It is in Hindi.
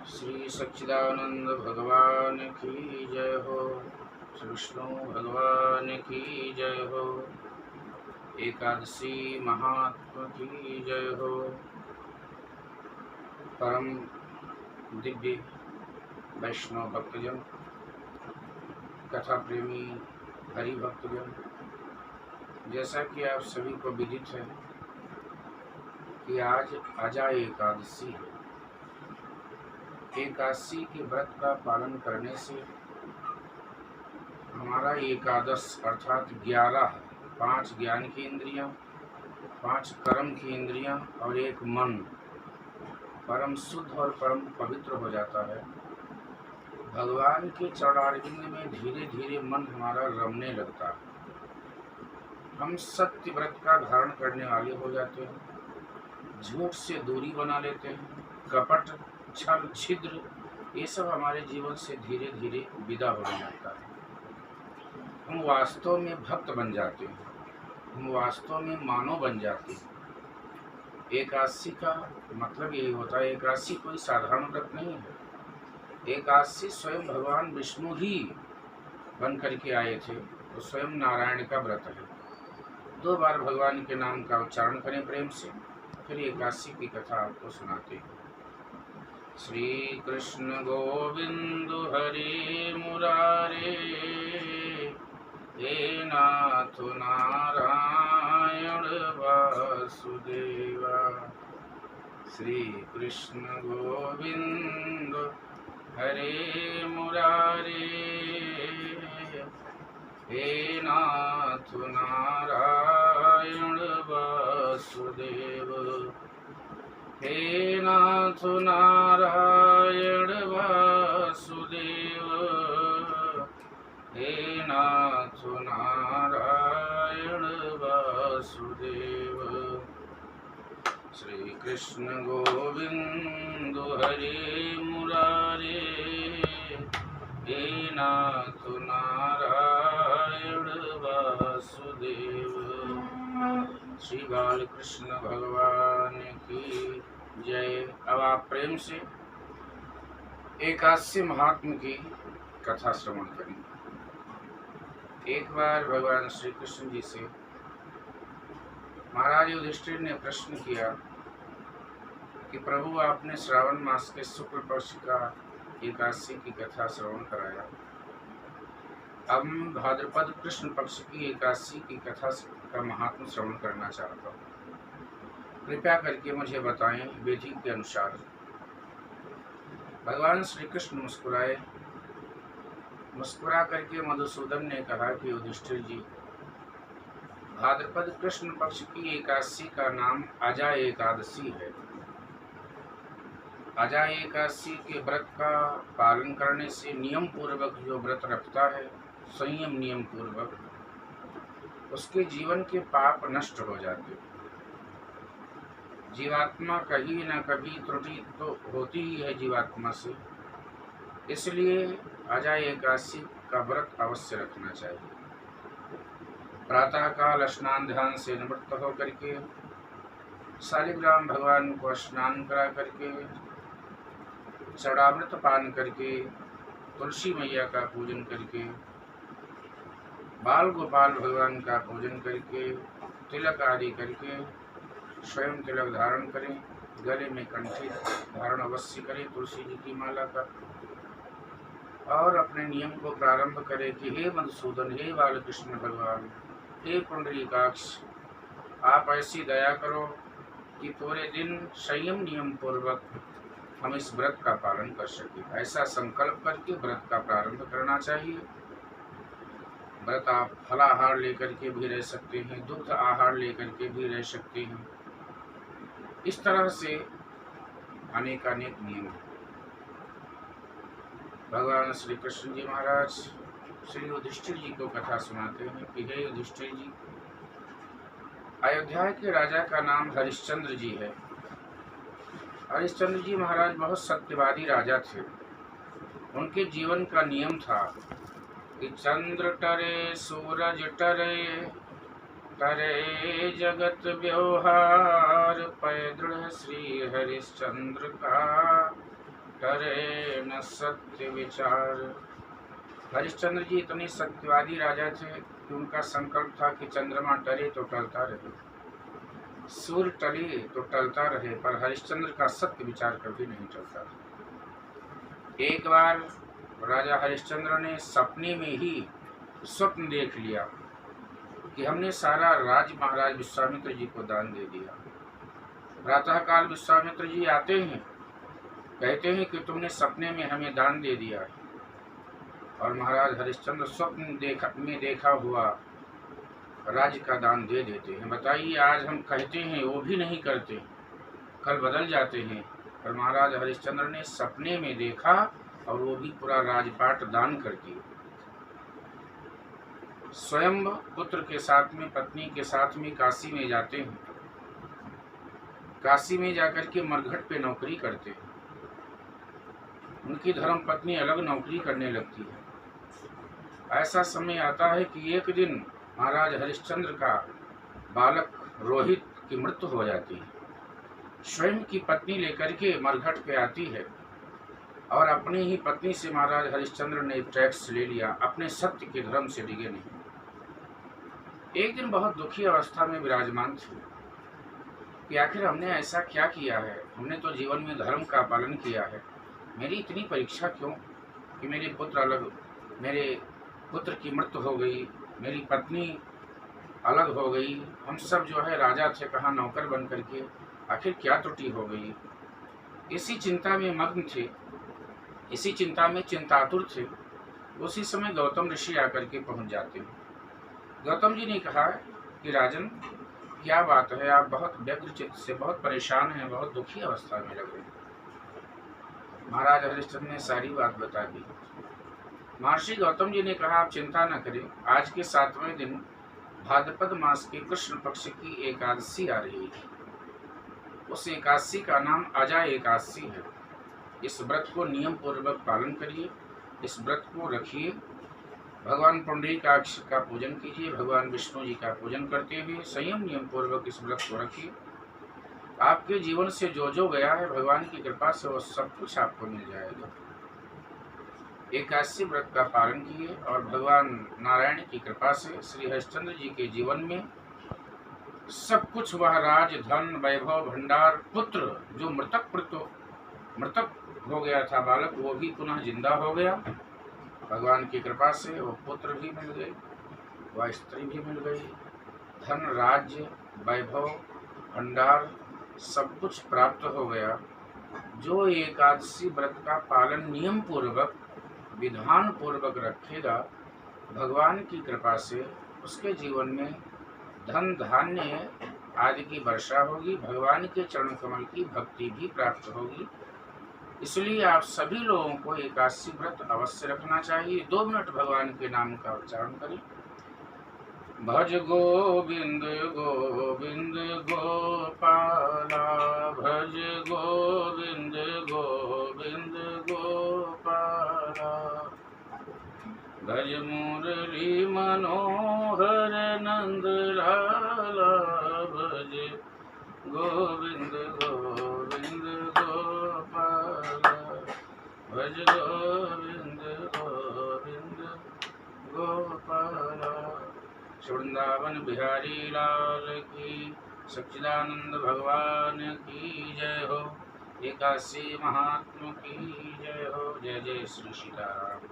श्री सच्चिदानंद भगवान की जय हो। श्री विष्णु भगवान की जय हो। एकादशी महात्मा की जय हो। परम दिव्य वैष्णव भक्तजन, कथा प्रेमी हरि भक्तजन, जैसा कि आप सभी को विदित है कि आज आजा एकादशी है। एकादशी के व्रत का पालन करने से हमारा एकादश अर्थात 11 5 ज्ञान की इंद्रियां, 5 कर्म की इंद्रियां और एक मन परम शुद्ध और परम पवित्र हो जाता है। भगवान के चरणारविंद में धीरे धीरे मन हमारा रमने लगता है। हम सत्य व्रत का धारण करने वाले हो जाते हैं, झूठ से दूरी बना लेते हैं, कपट छल छिद्र ये सब हमारे जीवन से धीरे धीरे विदा होने लगता है। हम वास्तव में भक्त बन जाते हैं, हम वास्तव में मानव बन जाते हैं। एकादशी का मतलब यही होता है। एकादशी कोई साधारण व्रत नहीं है। एकादशी स्वयं भगवान विष्णु ही बन करके आए थे, तो स्वयं नारायण का व्रत है। 2 बार भगवान के नाम का उच्चारण करें प्रेम से, फिर एकादशी की कथा आपको सुनाते हैं। श्री कृष्ण गोविंद हरे मुरारे, हे नाथ नारायण वासुदेवा। श्री कृष्ण गोविंद हरे मुरारे, हे नाथ नारायण वासुदेव। हे नाथ नारायण वासुदेव, हे नाथ नारायण वासुदेव। श्री कृष्ण गोविंद हरे मुरारे, हे नाथ नारायण वासुदेव। श्री बालकृष्ण भगवान की जय। अब आप प्रेम से एकादशी महात्मा की कथा श्रवण करें। एक बार भगवान श्री कृष्ण जी से महाराज युधिष्ठिर ने प्रश्न किया कि प्रभु, आपने श्रावण मास के शुक्ल पक्ष का एकादशी की कथा श्रवण कराया, अब भाद्रपद कृष्ण पक्ष की एकादशी की कथा का महात्मा श्रवण करना चाहता हूँ, कृपया करके मुझे बताएं विधि के अनुसार। भगवान श्री कृष्ण मुस्कुराए। मुस्कुरा करके मधुसूदन ने कहा कि युधिष्ठिर जी, भाद्रपद कृष्ण पक्ष की एकादशी का नाम आजा एकादशी है। आजा एकादशी के व्रत का पालन करने से नियम पूर्वक जो व्रत रखता है, संयम नियम पूर्वक, उसके जीवन के पाप नष्ट हो जाते। जीवात्मा कहीं न कभी त्रुटि तो होती ही है जीवात्मा से, इसलिए आजा एकादशी का व्रत अवश्य रखना चाहिए। प्रातः काल स्नान ध्यान से निवृत्त होकर के शालिग्राम भगवान को स्नान करा करके, चरणामृत पान करके, तुलसी मैया का पूजन करके, बाल गोपाल भगवान का पूजन करके, तिलक आदि करके, स्वयं तिलक धारण करें, गले में कंठी धारण अवश्य करें तुलसी जी की माला का, और अपने नियम को प्रारंभ करें कि हे मधुसूदन, हे बालकृष्ण भगवान, हे पुंडरीकाक्ष, आप ऐसी दया करो कि पूरे दिन संयम नियम पूर्वक हम इस व्रत का पालन कर सकें। ऐसा संकल्प करके व्रत का प्रारंभ करना चाहिए। व्रत आप फलाहार लेकर के भी रह सकते हैं, दुग्ध आहार लेकर के भी रह सकते हैं। इस तरह से अनेकानेक नियम हैं। भगवान श्री कृष्ण जी महाराज श्री युधिष्ठिर जी को कथा सुनाते हैं कि हे युधिष्ठिर जी, अयोध्या के राजा का नाम हरिश्चंद्र जी है। हरिश्चंद्र जी महाराज बहुत सत्यवादी राजा थे। उनके जीवन का नियम था कि चंद्र टरे सूरज टरे, करे जगत व्यवहार, पै दृढ़ श्री हरिश्चंद्र का करे न सत्य विचार। हरिश्चंद्र जी इतने सत्यवादी राजा थे कि उनका संकल्प था कि चंद्रमा टले तो टलता रहे, सूर्य टले तो टलता रहे, पर हरिश्चंद्र का सत्य विचार कभी नहीं टलता था। एक बार राजा हरिश्चंद्र ने सपने में ही स्वप्न देख लिया कि हमने सारा राज महाराज विश्वामित्र जी को दान दे दिया। प्रातःकाल विश्वामित्र जी आते हैं, कहते हैं कि तुमने सपने में हमें दान दे दिया है, और महाराज हरिश्चंद्र स्वप्न में देखा हुआ राज्य का दान दे देते हैं। बताइए, आज हम कहते हैं वो भी नहीं करते, कल बदल जाते हैं, पर महाराज हरिश्चंद्र ने सपने में देखा और वो भी पूरा राजपाट दान कर दिया। स्वयं पुत्र के साथ में, पत्नी के साथ में काशी में जाते हैं, काशी में जाकर के मरघट पे नौकरी करते हैं। उनकी धर्म पत्नी अलग नौकरी करने लगती है। ऐसा समय आता है कि एक दिन महाराज हरिश्चंद्र का बालक रोहित की मृत्यु हो जाती है। स्वयं की पत्नी लेकर के मरघट पे आती है और अपनी ही पत्नी से महाराज हरिश्चंद्र ने टैक्स ले लिया, अपने सत्य के धर्म से डिगे नहीं। एक दिन बहुत दुखी अवस्था में विराजमान थे कि आखिर हमने ऐसा क्या किया है, हमने तो जीवन में धर्म का पालन किया है, मेरी इतनी परीक्षा क्यों कि मेरे पुत्र की मृत्यु हो गई, मेरी पत्नी अलग हो गई, हम सब जो है राजा थे कहाँ नौकर बन करके, आखिर क्या त्रुटि हो गई। इसी चिंता में मग्न थे, इसी चिंता में चिंतातुर थे। उसी समय गौतम ऋषि आकर के पहुंच जाते हैं। गौतम जी ने कहा कि राजन, क्या बात है, आप बहुत व्यग्र चित्त से, बहुत परेशान हैं, बहुत दुखी अवस्था में लग रहे हैं। महाराज हरिश्चंद्र ने सारी बात बता दी। महर्षि गौतम जी ने कहा, आप चिंता न करें, आज के 7वें दिन भाद्रपद मास के कृष्ण पक्ष की एकादशी आ रही है। उस एकादशी का नाम अजा एकादशी है। इस व्रत को नियम पूर्वक पालन करिए, इस व्रत को रखिए, भगवान पुंडरीकाक्ष का पूजन कीजिए, भगवान विष्णु जी का पूजन करते हुए संयम नियम पूर्वक इस व्रत को रखिए। आपके जीवन से जो जो गया है भगवान की कृपा से वो सब कुछ आपको मिल जाएगा। एकादशी व्रत का पालन किए और भगवान नारायण की कृपा से श्री हरिश्चंद्र जी के जीवन में सब कुछ, वह राज, धन, वैभव, भंडार, पुत्र जो मृतक हो गया था बालक, वो भी पुनः जिंदा हो गया। भगवान की कृपा से वो पुत्र भी मिल गए, वह स्त्री भी मिल गई, धन, राज्य, वैभव, भंडार सब कुछ प्राप्त हो गया। जो एकादशी व्रत का पालन नियम पूर्वक, विधान पूर्वक रखेगा, भगवान की कृपा से उसके जीवन में धन, धान्य आदि की वर्षा होगी, भगवान के चरण कमल की भक्ति भी प्राप्त होगी। इसलिए आप सभी लोगों को एकादशी व्रत अवश्य रखना चाहिए। 2 मिनट भगवान के नाम का उच्चारण करें। भज गोविंद गोविंद गोपाला, भज गोविंद गोविंद गोपाला, भज मुरली मनोहर नंद लाला, भज गोविंद गोविंद गोपाला, भज गोविंद गोविंद गोपाला। वृंदावन बिहारी लाल की, सच्चिदानंद भगवान की जय हो। एकादशी महात्मा की जय हो। जय जय श्री सीताराम।